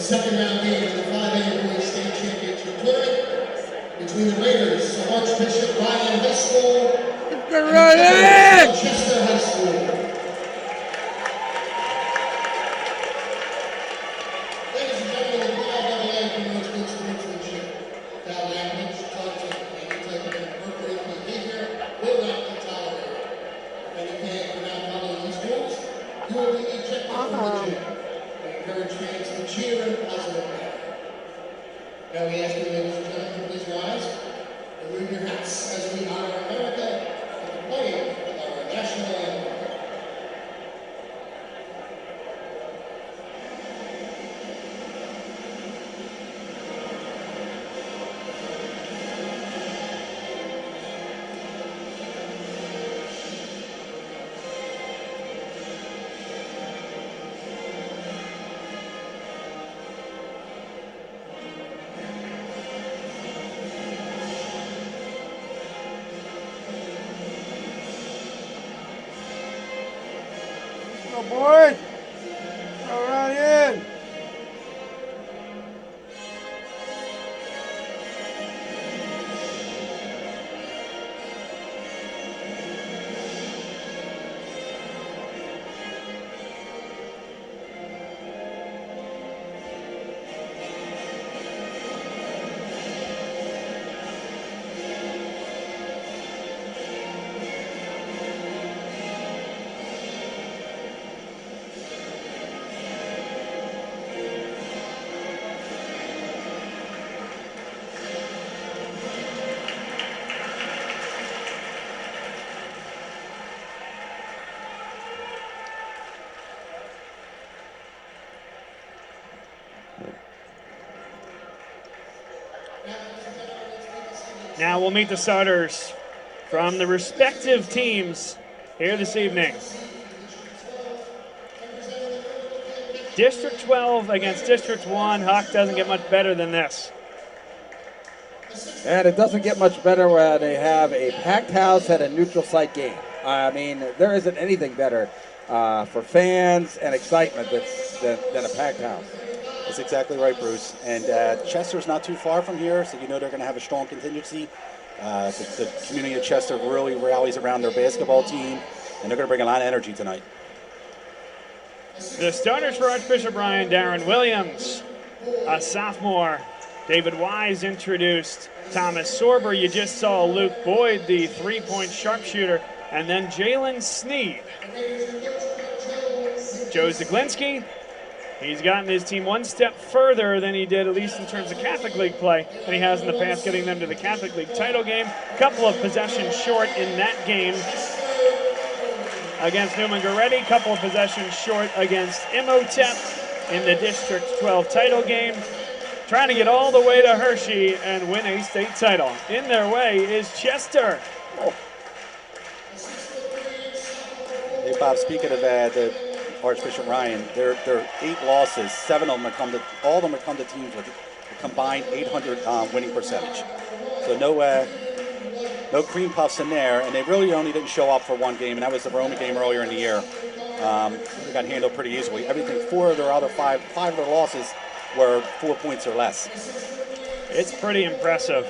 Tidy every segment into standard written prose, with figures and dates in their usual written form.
second round game of the 5A Boys State Championship Tournament between the Raiders of Archbishop Ryan High School and the Devils of Chester High School. Ladies and gentlemen, the BIAA promotes good sportsmanship. Foul language, taunting, and any type of inappropriate behavior will not be tolerated. If any fan cannot follow these rules, you will be ejected from the gym. We encourage fans to cheer in a positive manner. Now we ask you, ladies and gentlemen, please rise and remove your hats as we honor America with the playing of our national anthem. Go, boys. Go right in. Now we'll meet the starters from the respective teams here this evening. District 12 against District 1. Huck doesn't get much better than this. And it doesn't get much better when they have a packed house at a neutral site game. I mean, there isn't anything better for fans and excitement than a packed house. That's exactly right, Bruce. And Chester's not too far from here, so you know they're going to have a strong contingency. The community of Chester really rallies around their basketball team, and they're going to bring a lot of energy tonight. The starters for Archbishop Ryan: Darren Williams, a sophomore. David Wise introduced. Thomas Sorber, you just saw Luke Boyd, the three-point sharpshooter, and then Jalen Sneed. Joe Zaglinski, he's gotten his team one step further than he did, at least in terms of Catholic League play, than he has in the past, getting them to the Catholic League title game. A couple of possessions short in that game against Newman Goretti, couple of possessions short against Imhotep in the District 12 title game. Trying to get all the way to Hershey and win a state title. In their way is Chester. Hey, Bob, speaking of the Archbishop Ryan, their 8 losses, 7 of them all of them have come to teams with a combined 800 winning percentage. So no cream puffs in there, and they really only didn't show up for one game, and that was the Roma game earlier in the year. They got handled pretty easily. Everything, 4 of their other 5 of their losses were 4 points or less. It's pretty impressive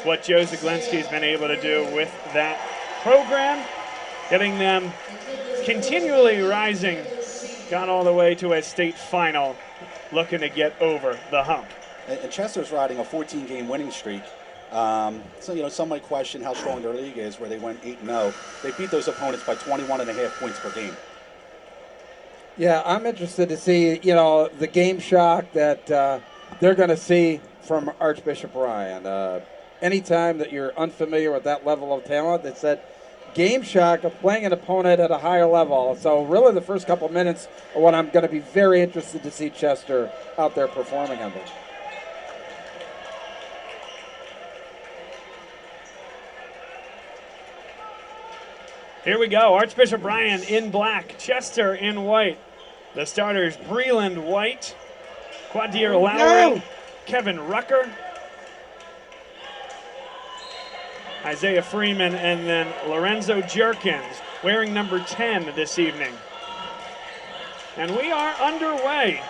what Joe Zaglinski's been able to do with that program, getting them continually rising. Got all the way to a state final, looking to get over the hump. And Chester's riding a 14-game winning streak. So, some might question how strong their league is, where they went 8-0. They beat those opponents by 21.5 points per game. Yeah, I'm interested to see, the game shock that they're going to see from Archbishop Ryan. Anytime that you're unfamiliar with that level of talent, it's that game shock of playing an opponent at a higher level. So really the first couple minutes are what I'm going to be very interested to see Chester out there performing under. Here we go. Archbishop Ryan in black, Chester in white. The starters: Breland White, Quadir Lowry, Kevin Rucker, Isaiah Freeman, and then Lorenzo Jerkins, wearing number 10 this evening. And we are underway.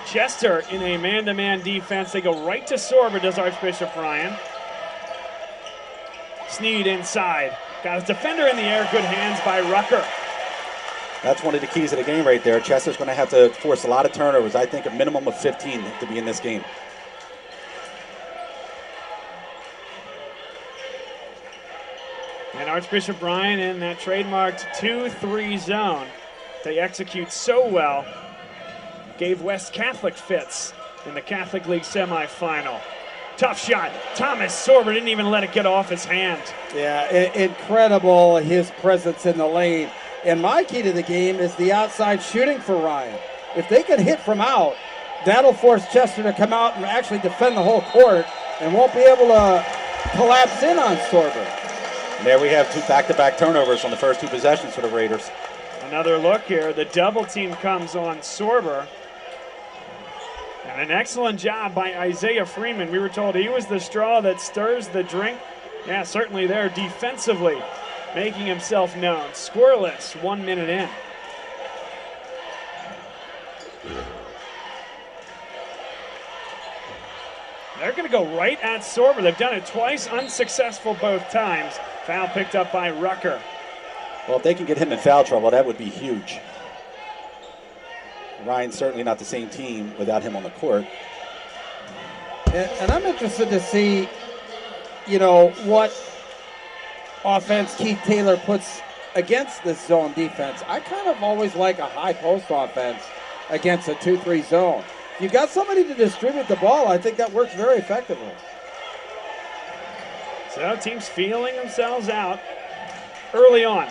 Chester in a man-to-man defense. They go right to Sorber, does Archbishop Ryan. Sneed inside. Got his defender in the air. Good hands by Rucker. That's one of the keys of the game right there. Chester's going to have to force a lot of turnovers. I think a minimum of 15 to be in this game. And Archbishop Ryan in that trademarked 2-3 zone. They execute so well. Gave West Catholic fits in the Catholic League semifinal. Tough shot. Thomas Sorber didn't even let it get off his hand. Yeah, incredible his presence in the lane. And my key to the game is the outside shooting for Ryan. If they can hit from out, that'll force Chester to come out and actually defend the whole court and won't be able to collapse in on Sorber. And there we have 2 back-to-back turnovers on the first 2 possessions for the Raiders. Another look here. The double team comes on Sorber. And an excellent job by Isaiah Freeman. We were told he was the straw that stirs the drink. Yeah, certainly there defensively, making himself known. Scoreless, 1 minute in. They're going to go right at Sorber. They've done it twice, unsuccessful both times. Foul picked up by Rucker. Well, if they can get him in foul trouble, that would be huge. Ryan's certainly not the same team without him on the court. And I'm interested to see, you know, what offense Keith Taylor puts against this zone defense. I kind of always like a high post offense against a 2-3 zone. If you got somebody to distribute the ball, I think that works very effectively. So teams feeling themselves out early on.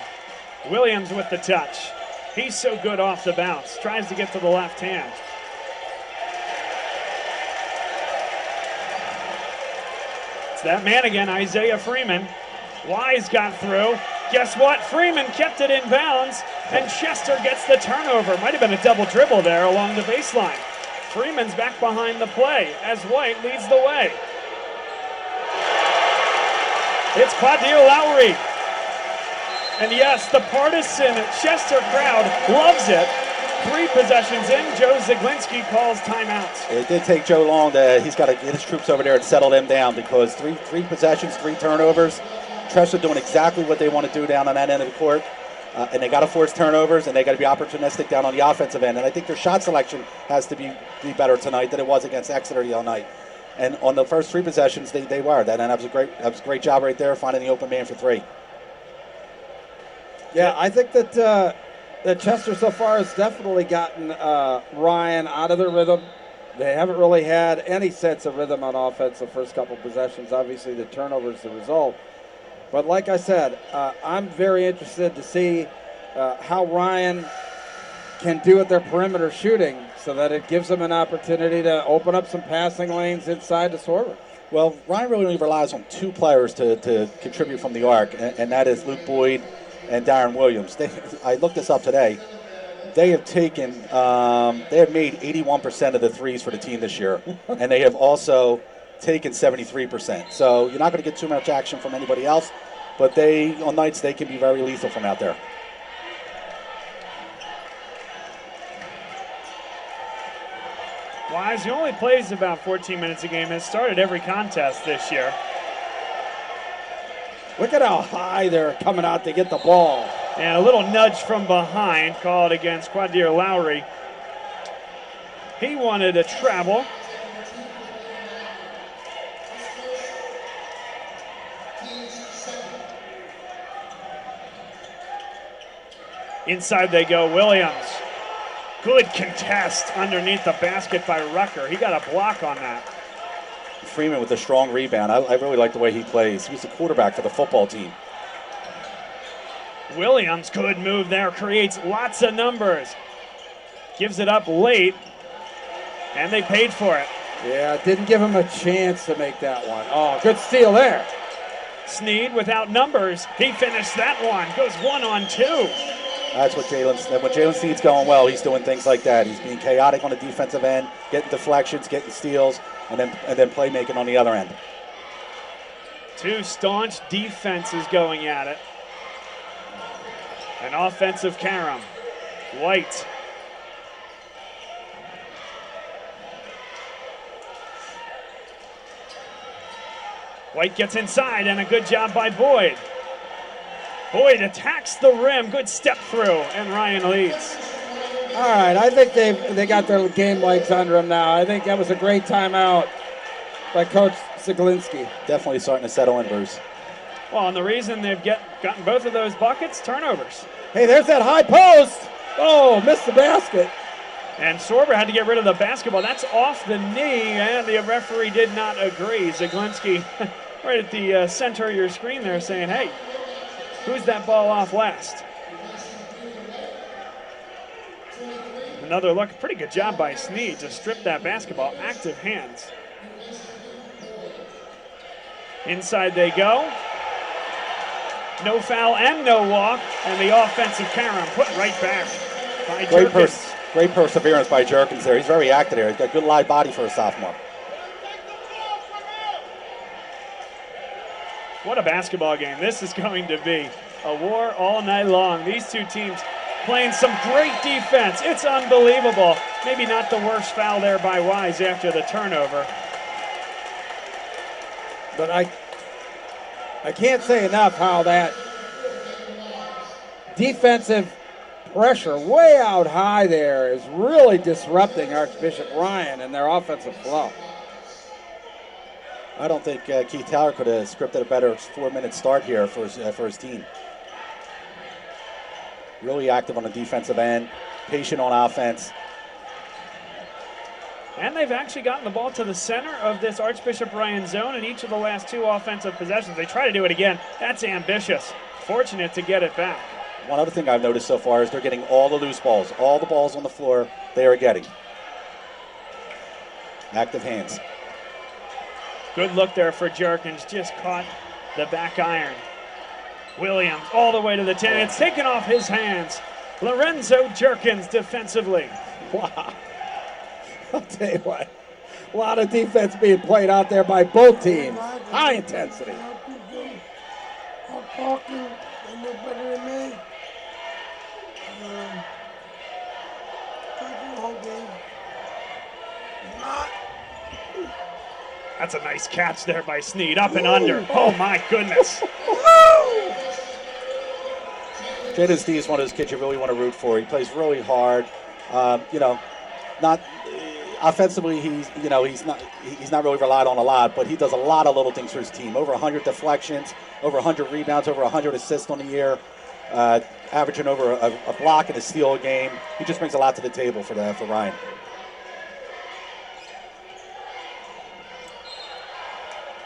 Williams with the touch. He's so good off the bounce. Tries to get to the left hand. It's that man again, Isaiah Freeman. Wise got through. Guess what? Freeman kept it in bounds, and Chester gets the turnover. Might have been a double dribble there along the baseline. Freeman's back behind the play as White leads the way. It's Quadir Lowry. And yes, the partisan Chester crowd loves it. 3 possessions in, Joe Zaglinski calls timeout. It did take Joe long he's got to get his troops over there and settle them down, because three possessions, 3 turnovers. Chester doing exactly what they want to do down on that end of the court. And they got to force turnovers, and they got to be opportunistic down on the offensive end. And I think their shot selection has to be better tonight than it was against Exeter the other night. And on the first 3 possessions, they were. That was a great job right there, finding the open man for 3. Yeah, I think that that Chester so far has definitely gotten Ryan out of their rhythm. They haven't really had any sense of rhythm on offense the first couple possessions. Obviously, the turnover is the result. But like I said, I'm very interested to see how Ryan can do with their perimeter shooting so that it gives them an opportunity to open up some passing lanes inside the Sorber. Well, Ryan really only relies on 2 players to contribute from the arc, and that is Luke Boyd and Darren Williams. I looked this up today. They have made 81% of the threes for the team this year, and they have also taken 73%. So you're not going to get too much action from anybody else, but on nights they can be very lethal from out there. Wise, he only plays about 14 minutes a game, has started every contest this year. Look at how high they're coming out to get the ball. And a little nudge from behind called against Quadir Lowry. He wanted to travel. Inside they go, Williams. Good contest underneath the basket by Rucker. He got a block on that. Freeman with a strong rebound. I really like the way he plays. He's the quarterback for the football team. Williams, good move there, creates lots of numbers. Gives it up late, and they paid for it. Yeah, didn't give him a chance to make that one. Oh, good steal there. Sneed without numbers. He finished that one. Goes 1-on-2. That's what when Jalen Sneed's going well, he's doing things like that. He's being chaotic on the defensive end, getting deflections, getting steals, and then playmaking on the other end. 2 staunch defenses going at it. An offensive carom. White. White gets inside, and a good job by Boyd. Boyd attacks the rim. Good step through, and Ryan leads. All right, I think they got their game legs under them now. I think that was a great timeout by Coach Zaglinski. Definitely starting to settle in, Bruce. Well, and the reason they've gotten both of those buckets, turnovers. Hey, there's that high post. Oh, missed the basket. And Sorber had to get rid of the basketball. That's off the knee, and the referee did not agree. Zaglinski right at the center of your screen there saying, hey, who's that ball off last? Another look. Pretty good job by Snead to strip that basketball. Active hands. Inside they go. No foul and no walk. And the offensive carom put right back by Jerkins. Great perseverance by Jerkins there. He's very active there. He's got good live body for a sophomore. What a basketball game. This is going to be a war all night long. These two teams playing some great defense. It's unbelievable. Maybe not the worst foul there by Wise after the turnover. But I can't say enough how that defensive pressure way out high there is really disrupting Archbishop Ryan and their offensive flow. I don't think Keith Taylor could have scripted a better 4-minute start here for his team. Really active on the defensive end, patient on offense. And they've actually gotten the ball to the center of this Archbishop Ryan zone in each of the last two offensive possessions. They try to do it again. That's ambitious. Fortunate to get it back. One other thing I've noticed so far is they're getting all the loose balls. All the balls on the floor they are getting. Active hands. Good look there for Jerkins. Just caught the back iron. Williams all the way to the 10. It's taken off his hands. Lorenzo Jerkins defensively. Wow. I'll tell you what. A lot of defense being played out there by both teams. High intensity. I'm talking, they know better than me. Taking the whole game. Not. That's a nice catch there by Snead. Up and under. Oh, my goodness. Jaden Steve is one of those kids you really want to root for. He plays really hard. Not offensively, he's not really relied on a lot, but he does a lot of little things for his team. Over 100 deflections, over 100 rebounds, over 100 assists on the year, averaging over a block and a steal a game. He just brings a lot to the table for Ryan.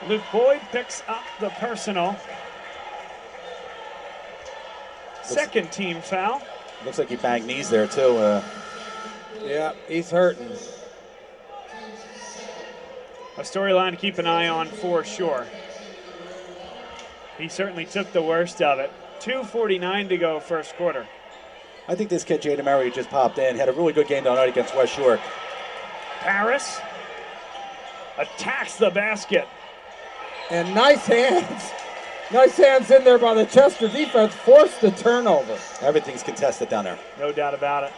Luke Boyd picks up the personal. Second team foul. Looks like he banged knees there too. Yeah, he's hurting. A storyline to keep an eye on for sure. He certainly took the worst of it. 2:49 to go first quarter. I think this kid, Jaden Murray, just popped in. Had a really good game tonight against West York. Paris attacks the basket. And nice hands. Nice hands in there by the Chester defense. Forced the turnover. Everything's contested down there. No doubt about it.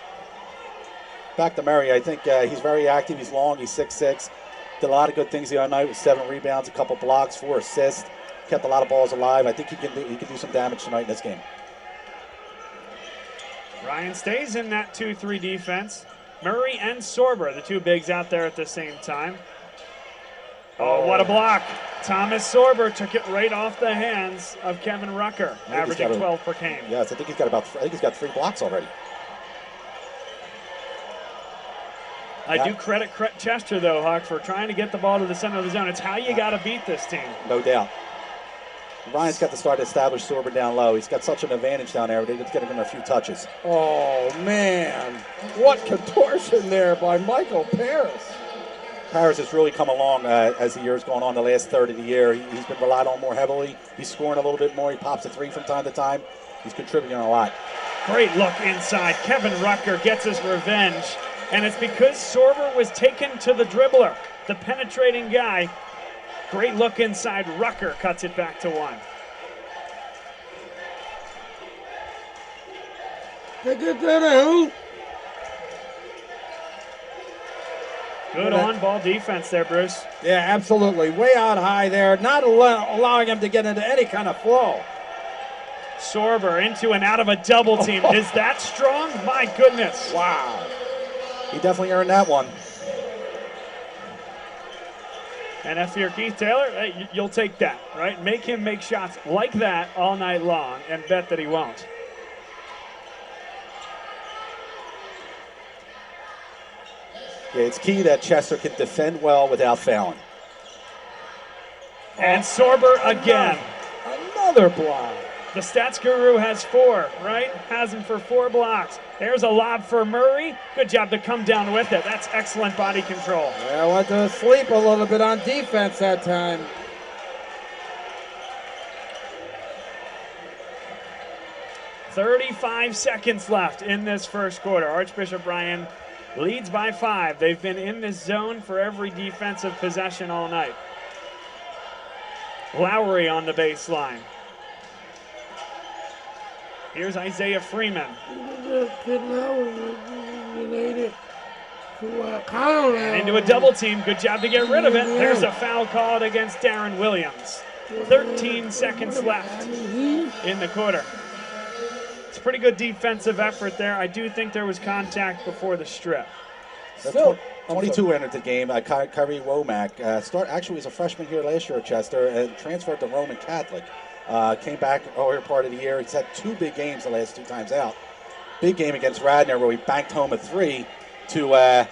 Back to Murray. I think he's very active. He's long. He's 6'6". Did a lot of good things the other night with 7 rebounds, a couple blocks, 4 assists. Kept a lot of balls alive. I think he can do some damage tonight in this game. Ryan stays in that 2-3 defense. Murray and Sorber, the two bigs out there at the same time. Oh, what a block. Thomas Sorber took it right off the hands of Kevin Rucker, averaging 12 per game. Yes, I think he's got 3 blocks already. I do credit Chester, though, Huck, for trying to get the ball to the center of the zone. It's how you got to beat this team. No doubt. Ryan's got to start to establish Sorber down low. He's got such an advantage down there. It's getting him a few touches. Oh, man. What contortion there by Michael Paris. Paris has really come along as the year's gone on, the last third of the year. He's been relied on more heavily. He's scoring a little bit more. He pops a 3 from time to time. He's contributing a lot. Great look inside. Kevin Rucker gets his revenge. And it's because Sorber was taken to the dribbler, the penetrating guy. Great look inside. Rucker cuts it back to 1. Take it to the hoop. Good on-ball defense there, Bruce. Yeah, absolutely. Way out high there, not allowing him to get into any kind of flow. Sorber into and out of a double team. Is that strong? My goodness. Wow. He definitely earned that one. And if you're Keith Taylor, hey, you'll take that, right? Make him make shots like that all night long and bet that he won't. Yeah, it's key that Chester can defend well without fouling. And Sorber again. Another block. The stats guru has 4, right? Has him for 4 blocks. There's a lob for Murray. Good job to come down with it. That's excellent body control. Yeah, went to sleep a little bit on defense that time. "35 seconds left in this first quarter. Archbishop Ryan leads by 5. They've been in this zone for every defensive possession all night. Lowry on the baseline. Here's Isaiah Freeman. Kid Lowry related to Kyle Lowry. Into a double team. Good job to get rid of it. There's a foul called against Darren Williams. 13 seconds left in the quarter. It's a pretty good defensive effort there. I do think there was contact before the strip. Still, 22 entered the game. Kyrie Womack actually was a freshman here last year at Chester and transferred to Roman Catholic. Came back earlier part of the year. He's had 2 big games the last 2 times out. Big game against Radnor where he banked home a 3 to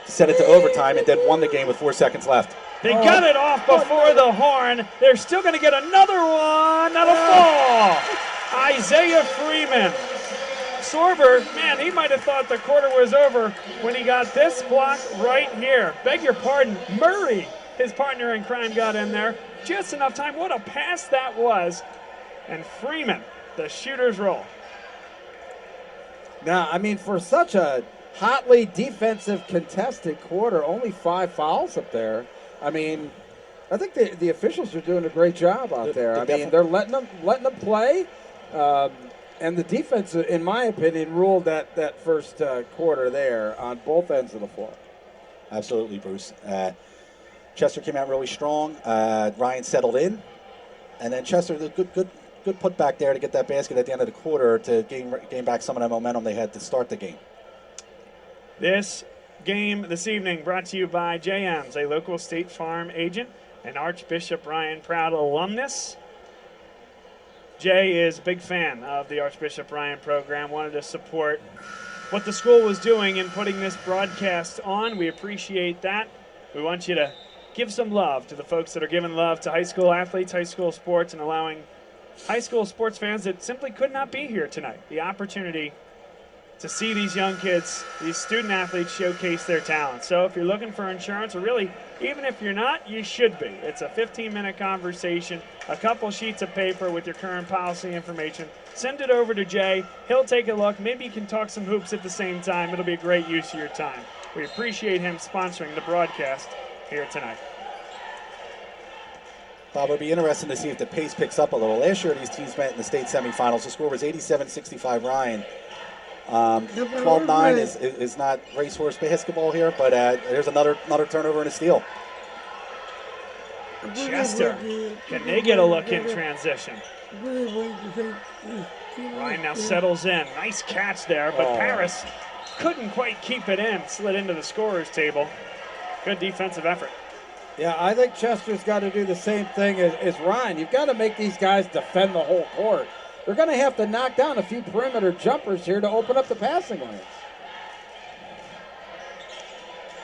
set it to overtime and then won the game with 4 seconds left. They got it off before the horn. They're still going to get another one. That'll fall. Isaiah Freeman. Sorber, man, he might have thought the quarter was over when he got this block right here. Beg your pardon, Murray, his partner in crime, got in there. Just enough time. What a pass that was. And Freeman, the shooter's roll. Now, I mean, for such a hotly defensive contested quarter, only 5 fouls up there. I mean, I think the officials are doing a great job out there. I mean, they're letting them play. And the defense, in my opinion, ruled that first quarter there on both ends of the floor. Absolutely, Bruce. Chester came out really strong. Ryan settled in, and then Chester did good put back there to get that basket at the end of the quarter to gain back some of that momentum they had to start the game. This game this evening brought to you by JM's, a local State Farm agent and Archbishop Ryan proud alumnus. Jay is a big fan of the Archbishop Ryan program, wanted to support what the school was doing in putting this broadcast on. We appreciate that. We want you to give some love to the folks that are giving love to high school athletes, high school sports, and allowing high school sports fans that simply could not be here tonight the opportunity to see these young kids, these student athletes showcase their talent. So if you're looking for insurance, or really, even if you're not, you should be. It's a 15-minute conversation, a couple sheets of paper with your current policy information. Send it over to Jay. He'll take a look. Maybe you can talk some hoops at the same time. It'll be a great use of your time. We appreciate him sponsoring the broadcast here tonight. Bob, it'll be interesting to see if the pace picks up a little. Last year, these teams met in the state semifinals. The score was 87-65 Ryan. 12-9 is not racehorse basketball here, but there's another turnover and a steal. Chester, can they get a look in transition? Ryan now settles in. Nice catch there, but Paris couldn't quite keep it in. Slid into the scorer's table. Good defensive effort. Yeah, I think Chester's got to do the same thing as Ryan. You've got to make these guys defend the whole court. They're going to have to knock down a few perimeter jumpers here to open up the passing lanes.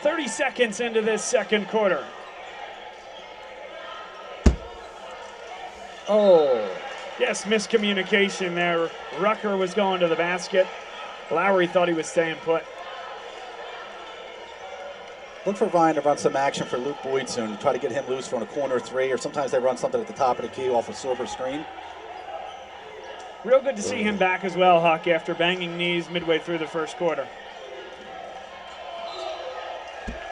30 seconds into this second quarter. Oh. Yes, miscommunication there. Rucker was going to the basket. Lowry thought he was staying put. Look for Ryan to run some action for Luke Boyd soon, try to get him loose from a corner 3, or sometimes they run something at the top of the key off a Sorber screen. Real good to see him back as well, Huck, after banging knees midway through the first quarter.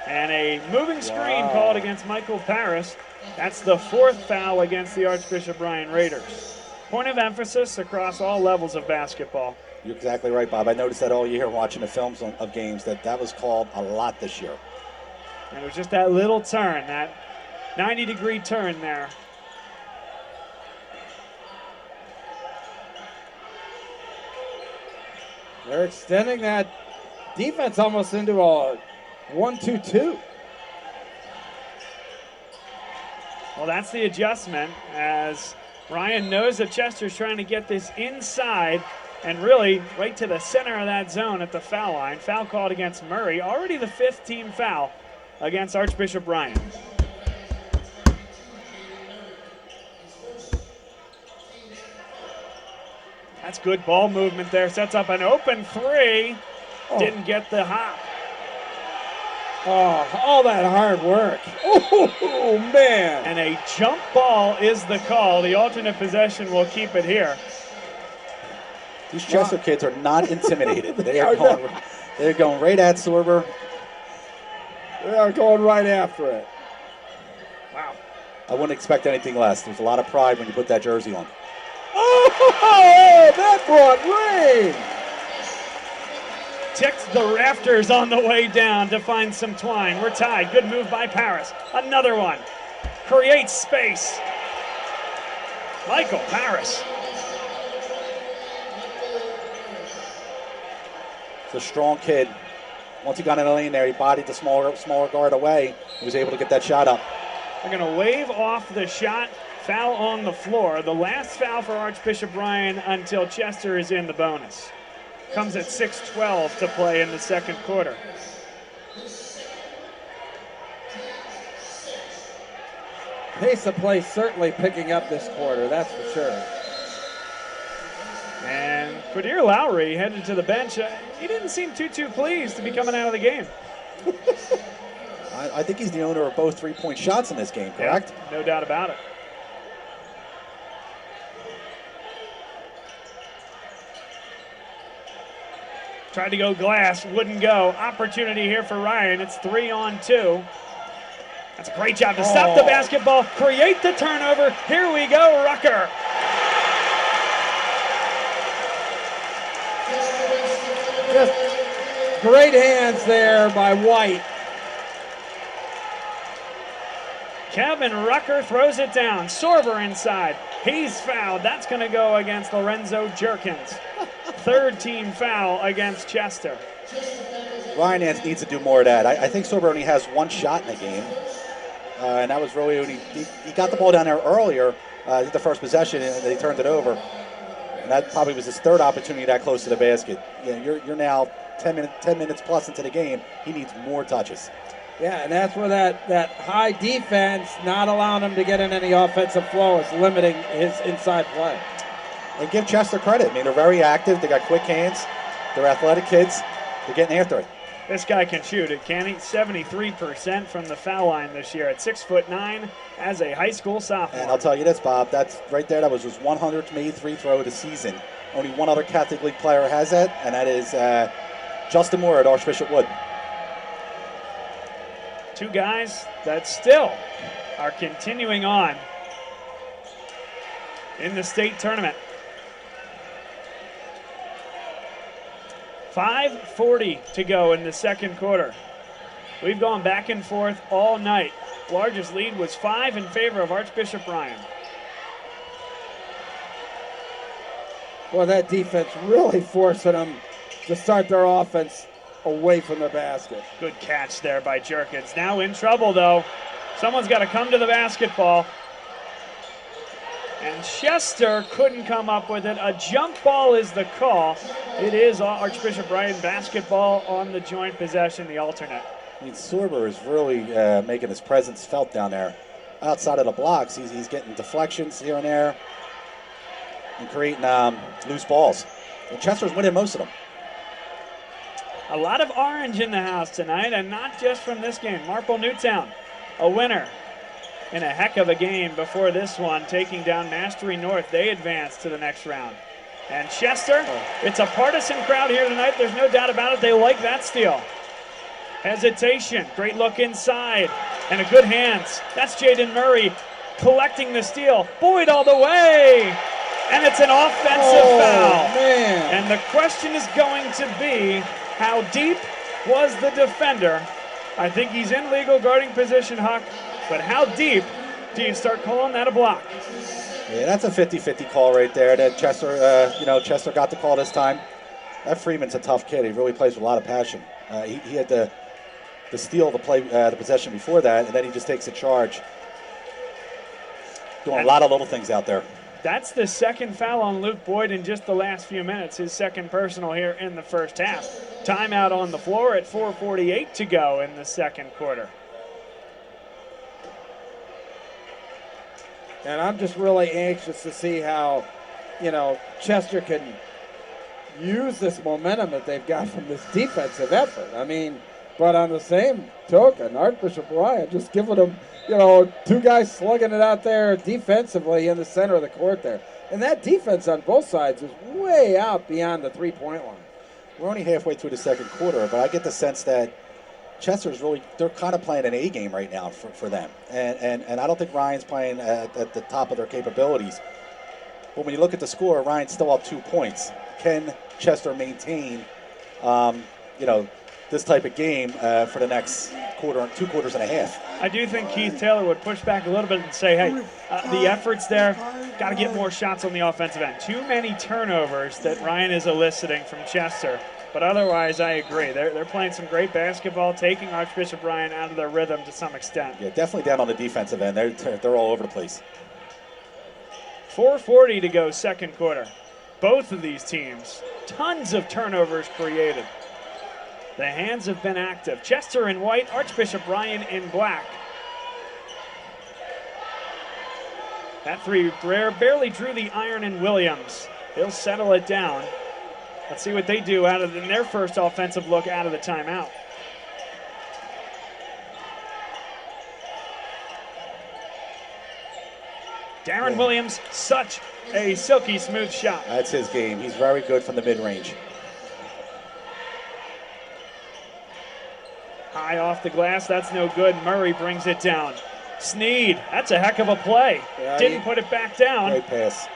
And a moving screen called against Michael Paris. That's the 4th foul against the Archbishop Ryan Raiders. Point of emphasis across all levels of basketball. You're exactly right, Bob. I noticed that all year watching the films of games that was called a lot this year. And it was just that little turn, that 90-degree turn there. They're extending that defense almost into a 1-2-2. Well, that's the adjustment, as Ryan knows that Chester's trying to get this inside and really right to the center of that zone at the foul line. Foul called against Murray, already the 5th team foul against Archbishop Ryan. That's good ball movement there. Sets up an open three. Didn't get the hop. Oh, all that hard work. Oh, man. And a jump ball is the call. The alternate possession will keep it here. These Chester kids are not intimidated. They're going right at Sorber. They are going right after it. Wow. I wouldn't expect anything less. There's a lot of pride when you put that jersey on. Oh, that brought rain. Ticked the rafters on the way down to find some twine. We're tied. Good move by Paris. Another one. Creates space. Michael Paris. It's a strong kid. Once he got in the lane there, he bodied the smaller guard away. He was able to get that shot up. They're going to wave off the shot. Foul on the floor. The last foul for Archbishop Ryan until Chester is in the bonus. Comes at 6:12 to play in the second quarter. Pace of play certainly picking up this quarter, that's for sure. And Quadir Lowry headed to the bench. He didn't seem too pleased to be coming out of the game. I think he's the owner of both three-point shots in this game, correct? Yeah, no doubt about it. Tried to go glass, wouldn't go. Opportunity here for Ryan. It's 3-on-2. That's a great job to stop the basketball, create the turnover. Here we go, Rucker. Just great hands there by White. Kevin Rucker throws it down. Sorber inside. He's fouled. That's going to go against Lorenzo Jerkins. Third team foul against Chester. Ryan Nance needs to do more of that. I think Sorber only has one shot in the game. And that was really when he got the ball down there earlier, the first possession, and they turned it over. And that probably was his third opportunity that close to the basket. You're now 10 minutes plus into the game. He needs more touches. Yeah, and that's where that high defense, not allowing him to get in any offensive flow, is limiting his inside play. And give Chester credit. I mean, they're very active. They got quick hands. They're athletic kids. They're getting after it. This guy can shoot it, can he? 73% from the foul line this year at 6'9" as a high school sophomore. And I'll tell you this, Bob, that's right there. That was his 100th made free throw of the season. Only one other Catholic League player has that, and that is Justin Moore at Archbishop Wood. Two guys that still are continuing on in the state tournament. 5:40 to go in the second quarter. We've gone back and forth all night. Largest lead was 5 in favor of Archbishop Ryan. Well, that defense really forcing them to start their offense away from the basket. Good catch there by Jerkins. Now in trouble, though. Someone's got to come to the basketball. And Chester couldn't come up with it. A jump ball is the call. It is Archbishop Ryan basketball on the joint possession, the alternate. I mean, Sorber is really making his presence felt down there. Outside of the blocks, he's getting deflections here and there and creating loose balls. And Chester's winning most of them. A lot of orange in the house tonight, and not just from this game. Marple Newtown, a winner in a heck of a game before this one, taking down Mastery North. They advance to the next round. And Chester, it's a partisan crowd here tonight. There's no doubt about it. They like that steal. Hesitation, great look inside, and a good hands. That's Jaden Murray collecting the steal. Boyd all the way, and it's an offensive foul. Man. And the question is going to be, how deep was the defender I think he's in legal guarding position, Huck. But how deep do you start calling that a block? Yeah, that's a 50-50 call right there. That Chester, Chester got the call this time. That Freeman's a tough kid. He really plays with a lot of passion. He had the steal the play, the possession before that, and then he just takes a charge. Doing a lot of little things out there. That's the second foul on Luke Boyd in just the last few minutes, his second personal here in the first half. Timeout on the floor at 4:48 to go in the second quarter. And I'm just really anxious to see how, Chester can use this momentum that they've got from this defensive effort. I mean, but on the same token, Archbishop Ryan just giving them, two guys slugging it out there defensively in the center of the court there. And that defense on both sides is way out beyond the three-point line. We're only halfway through the second quarter, but I get the sense that Chester's they're kind of playing an A game right now for them. And I don't think Ryan's playing at the top of their capabilities. But when you look at the score, Ryan's still up 2 points. Can Chester maintain, this type of game for the next quarter, 2 quarters and a half? I do think Keith Taylor would push back a little bit and say, hey, the effort's there. Got to get more shots on the offensive end. Too many turnovers that Ryan is eliciting from Chester. But otherwise, I agree. They're playing some great basketball, taking Archbishop Ryan out of their rhythm to some extent. Yeah, definitely down on the defensive end. They're all over the place. 4:40 to go, second quarter. Both of these teams, tons of turnovers created. The hands have been active. Chester in white, Archbishop Ryan in black. That three barely drew the iron in Williams. He'll settle it down. Let's see what they do in their first offensive look out of the timeout. Darren Williams, such a silky smooth shot. That's his game. He's very good from the mid-range. High off the glass, that's no good. Murray brings it down. Sneed, that's a heck of a play. Yeah, Didn't put it back down. Great pass.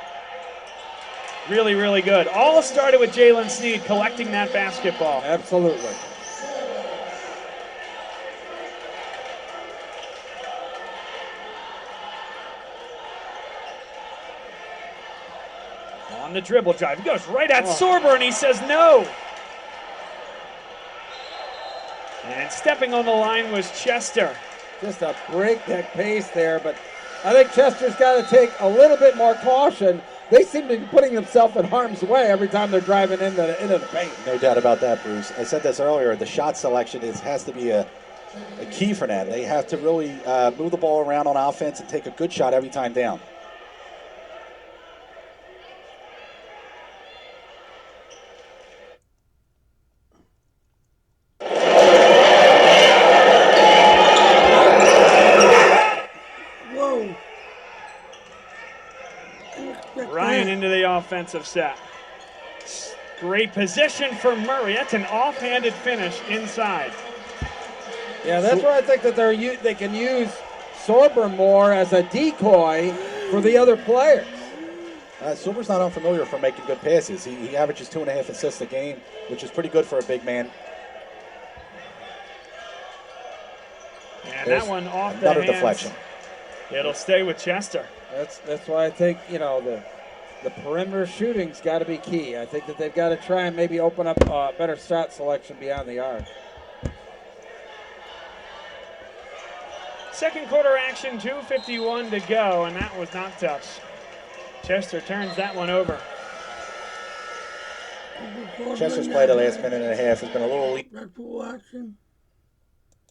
Really, really good. All started with Jalen Sneed collecting that basketball. Absolutely. On the dribble drive, he goes right at Sorber and he says no. And stepping on the line was Chester. Just a breakneck pace there, but I think Chester's got to take a little bit more caution. They seem to be putting themselves in harm's way every time they're driving into the paint. No doubt about that, Bruce. I said this earlier. The shot selection has to be a key for them. They have to really move the ball around on offense and take a good shot every time down. Whoa. Ryan into the offensive set. Great position for Murray. That's an offhanded finish inside. Yeah, that's where I think that they can use Sorber more as a decoy for the other players. Sorber's not unfamiliar for making good passes. He averages 2.5 assists a game, which is pretty good for a big man. And that one off the Another hands. deflection. It'll stay with Chester. That's why I think, the perimeter shooting's got to be key. I think that they've got to try and maybe open up better shot selection beyond the arc. Second quarter action, 2:51 to go, and that was not touched. Chester turns that one over. Chester's play the last minute and a half has been a little Back full action.